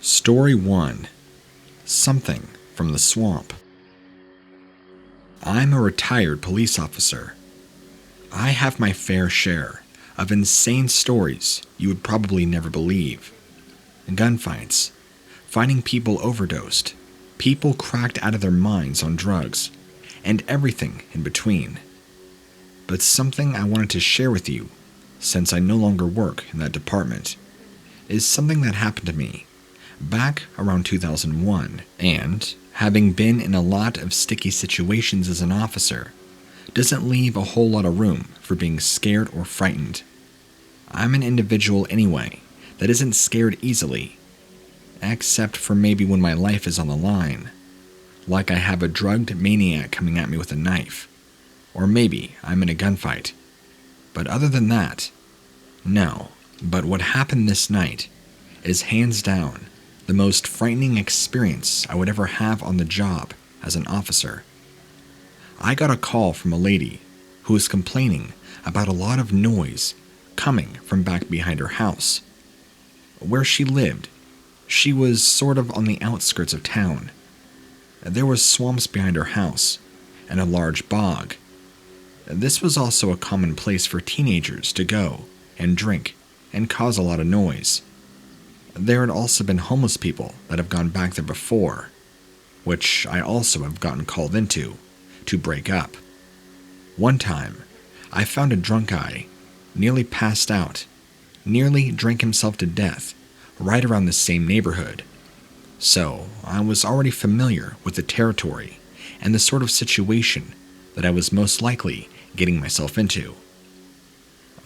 Story 1. Something from the Swamp. I'm a retired police officer. I have my fair share of insane stories you would probably never believe. Gunfights, finding people overdosed, people cracked out of their minds on drugs, and everything in between. But something I wanted to share with you, since I no longer work in that department, is something that happened to me back around 2001, and, having been in a lot of sticky situations as an officer, doesn't leave a whole lot of room for being scared or frightened. I'm an individual anyway that isn't scared easily, except for maybe when my life is on the line, like I have a drugged maniac coming at me with a knife, or maybe I'm in a gunfight. But other than that, no. But what happened this night is hands down the most frightening experience I would ever have on the job as an officer. I got a call from a lady who was complaining about a lot of noise coming from back behind her house. Where she lived, she was sort of on the outskirts of town. There was swamps behind her house and a large bog. This was also a common place for teenagers to go and drink and cause a lot of noise. There had also been homeless people that have gone back there before, which I also have gotten called into to break up. One time, I found a drunk guy, nearly passed out, nearly drank himself to death, right around the same neighborhood. So, I was already familiar with the territory and the sort of situation that I was most likely getting myself into.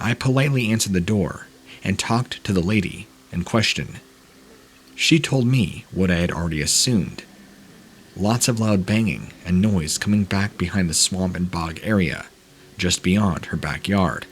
I politely answered the door and talked to the lady in question. She told me what I had already assumed. Lots of loud banging and noise coming back behind the swamp and bog area, just beyond her backyard.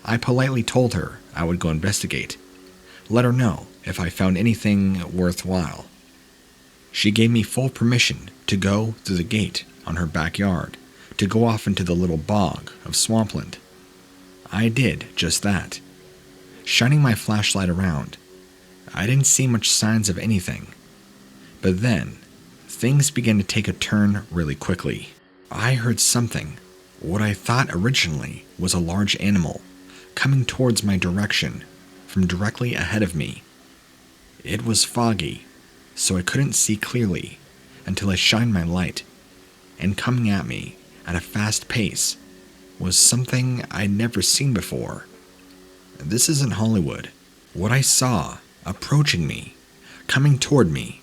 I politely told her I would go investigate, let her know if I found anything worthwhile. She gave me full permission to go through the gate on her backyard, to go off into the little bog of swampland. I did just that. Shining my flashlight around, I didn't see much signs of anything. But then, things began to take a turn really quickly. I heard something, what I thought originally was a large animal, coming towards my direction from directly ahead of me. It was foggy, so I couldn't see clearly until I shined my light, and coming at me at a fast pace was something I'd never seen before. This isn't Hollywood. What I saw approaching me, coming toward me,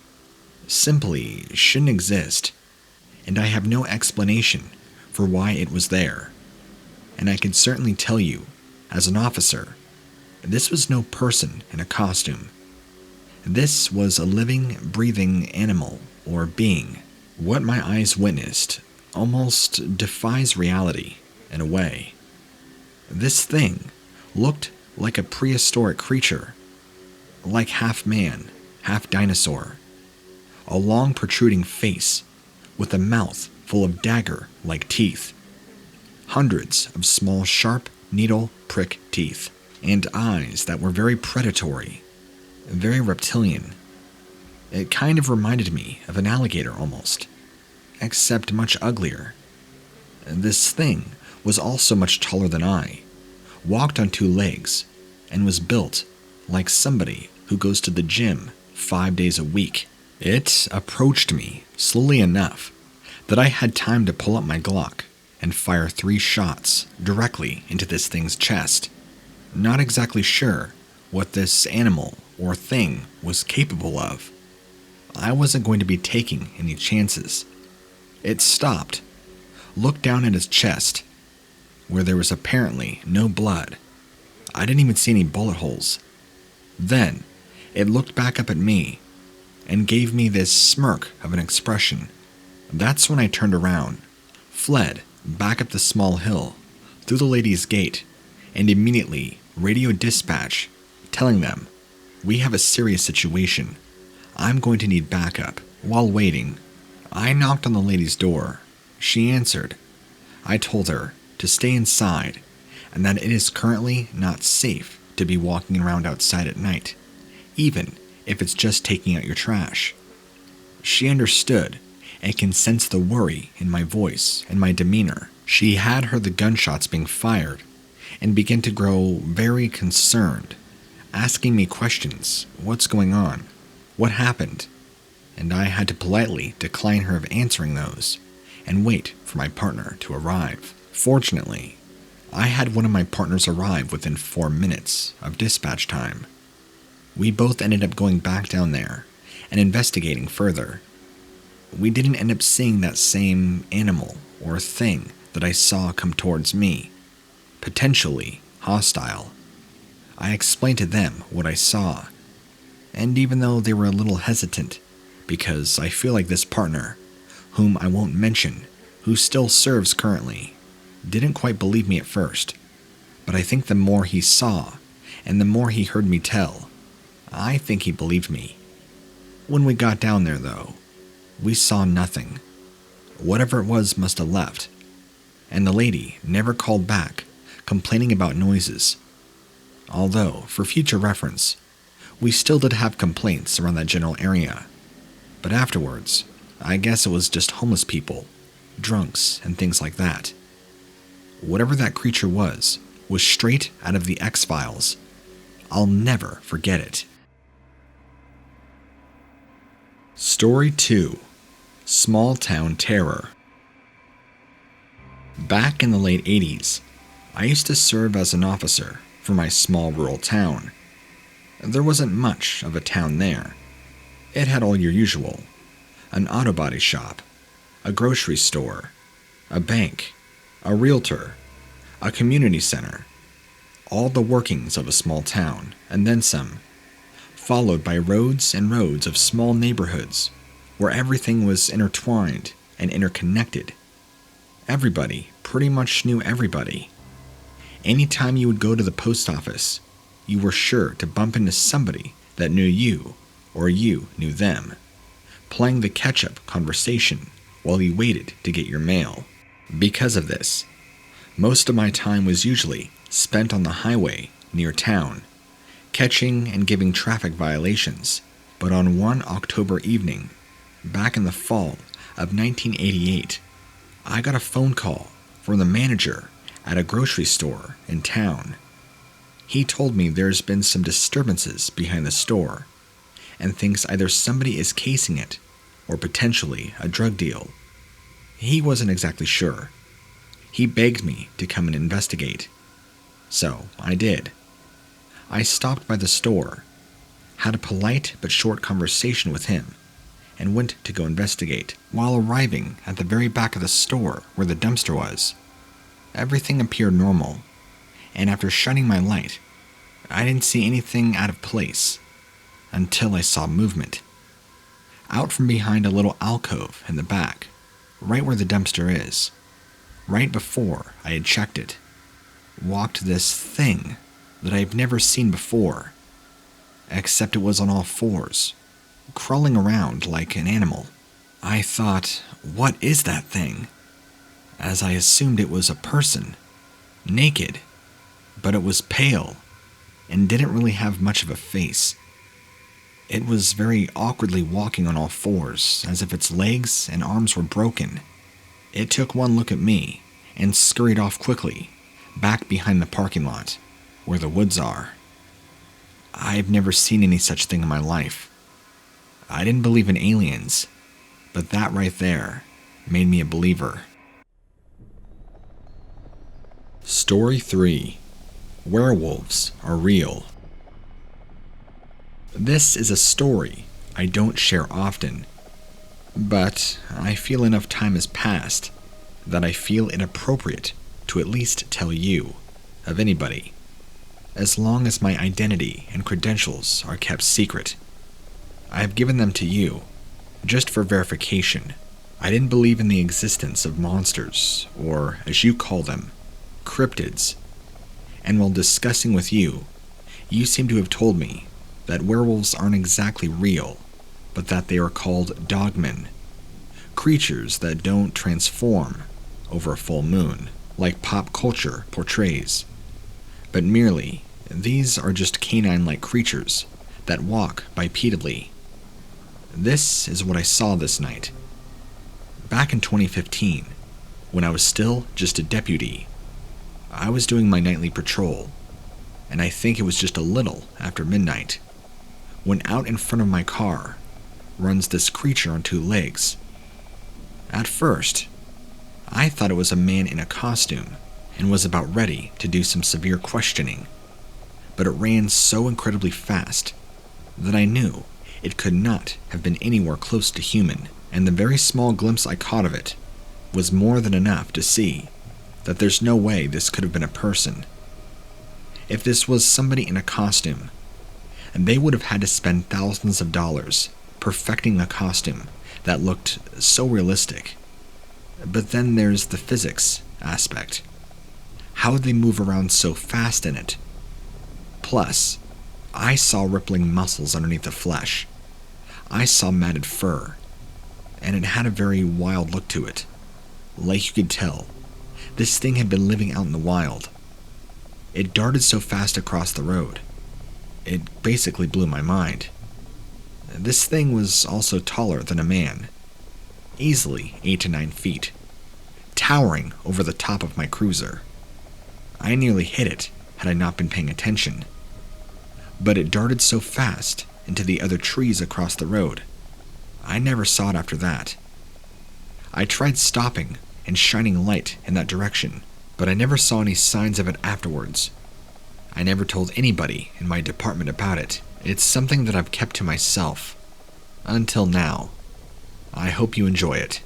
simply shouldn't exist, and I have no explanation for why it was there. And I can certainly tell you, as an officer, this was no person in a costume. This was a living, breathing animal or being. What my eyes witnessed almost defies reality in a way. This thing looked like a prehistoric creature, like half man, half dinosaur. A long protruding face with a mouth full of dagger-like teeth. Hundreds of small sharp needle prick teeth, and eyes that were very predatory, very reptilian. It kind of reminded me of an alligator almost, except much uglier. This thing was also much taller than I, walked on two legs, and was built like somebody who goes to the gym 5 days a week. It approached me slowly enough that I had time to pull up my Glock and fire 3 shots directly into this thing's chest. Not exactly sure what this animal or thing was capable of. I wasn't going to be taking any chances. It stopped, looked down at his chest, where there was apparently no blood. I didn't even see any bullet holes. Then, it looked back up at me and gave me this smirk of an expression. That's when I turned around, fled back up the small hill, through the lady's gate, and immediately radioed dispatch, telling them, "We have a serious situation. I'm going to need backup." While waiting, I knocked on the lady's door. She answered. I told her to stay inside and that it is currently not safe to be walking around outside at night, even if it's just taking out your trash. She understood and can sense the worry in my voice and my demeanor. She had heard the gunshots being fired and began to grow very concerned, asking me questions. What's going on? What happened? And I had to politely decline her of answering those and wait for my partner to arrive. Fortunately, I had one of my partners arrive within 4 minutes of dispatch time. We both ended up going back down there and investigating further. We didn't end up seeing that same animal or thing that I saw come towards me, potentially hostile. I explained to them what I saw, and even though they were a little hesitant, because I feel like this partner, whom I won't mention, who still serves currently, didn't quite believe me at first, but I think the more he saw and the more he heard me tell, I think he believed me. When we got down there, though, we saw nothing. Whatever it was must have left, and the lady never called back, complaining about noises. Although, for future reference, we still did have complaints around that general area, but afterwards, I guess it was just homeless people, drunks, and things like that. Whatever that creature was straight out of the X-Files. I'll never forget it. Story 2. Small Town Terror. Back in the late 80s, I used to serve as an officer for my small rural town. There wasn't much of a town there. It had all your usual: an auto body shop, a grocery store, a bank, a realtor, a community center, all the workings of a small town, and then some, followed by roads and roads of small neighborhoods where everything was intertwined and interconnected. Everybody pretty much knew everybody. Anytime you would go to the post office, you were sure to bump into somebody that knew you or you knew them, playing the catch-up conversation while you waited to get your mail. Because of this, most of my time was usually spent on the highway near town, catching and giving traffic violations. But on one October evening, back in the fall of 1988, I got a phone call from the manager at a grocery store in town. He told me there's been some disturbances behind the store and thinks either somebody is casing it or potentially a drug deal. He wasn't exactly sure. He begged me to come and investigate. So I did. I stopped by the store, had a polite but short conversation with him, and went to go investigate. While arriving at the very back of the store where the dumpster was, everything appeared normal, and after shining my light, I didn't see anything out of place until I saw movement. Out from behind a little alcove in the back, right where the dumpster is, right before I had checked it, walked this thing that I've never seen before, except it was on all fours, crawling around like an animal. I thought, what is that thing? As I assumed it was a person, naked, but it was pale and didn't really have much of a face. It was very awkwardly walking on all fours, as if its legs and arms were broken. It took one look at me and scurried off quickly, back behind the parking lot, where the woods are. I've never seen any such thing in my life. I didn't believe in aliens, but that right there made me a believer. Story 3. Werewolves are real. This is a story I don't share often, but I feel enough time has passed that I feel it appropriate to at least tell you, of anybody, as long as my identity and credentials are kept secret. I have given them to you, just for verification. I didn't believe in the existence of monsters, or, as you call them, cryptids, and while discussing with you, you seem to have told me that werewolves aren't exactly real, but that they are called dogmen, creatures that don't transform over a full moon, like pop culture portrays, but merely these are just canine-like creatures that walk bipedally. This is what I saw this night. Back in 2015, when I was still just a deputy, I was doing my nightly patrol, and I think it was just a little after midnight, when out in front of my car runs this creature on two legs. At first, I thought it was a man in a costume and was about ready to do some severe questioning, but it ran so incredibly fast that I knew it could not have been anywhere close to human, and the very small glimpse I caught of it was more than enough to see that there's no way this could have been a person. If this was somebody in a costume, and they would have had to spend thousands of dollars perfecting a costume that looked so realistic. But then there's the physics aspect. How would they move around so fast in it? Plus, I saw rippling muscles underneath the flesh. I saw matted fur, and it had a very wild look to it. Like you could tell, this thing had been living out in the wild. It darted so fast across the road. It basically blew my mind. This thing was also taller than a man, easily 8 to 9 feet, towering over the top of my cruiser. I nearly hit it had I not been paying attention, but it darted so fast into the other trees across the road, I never saw it after that. I tried stopping and shining light in that direction, but I never saw any signs of it afterwards. I never told anybody in my department about it. It's something that I've kept to myself until now. I hope you enjoy it.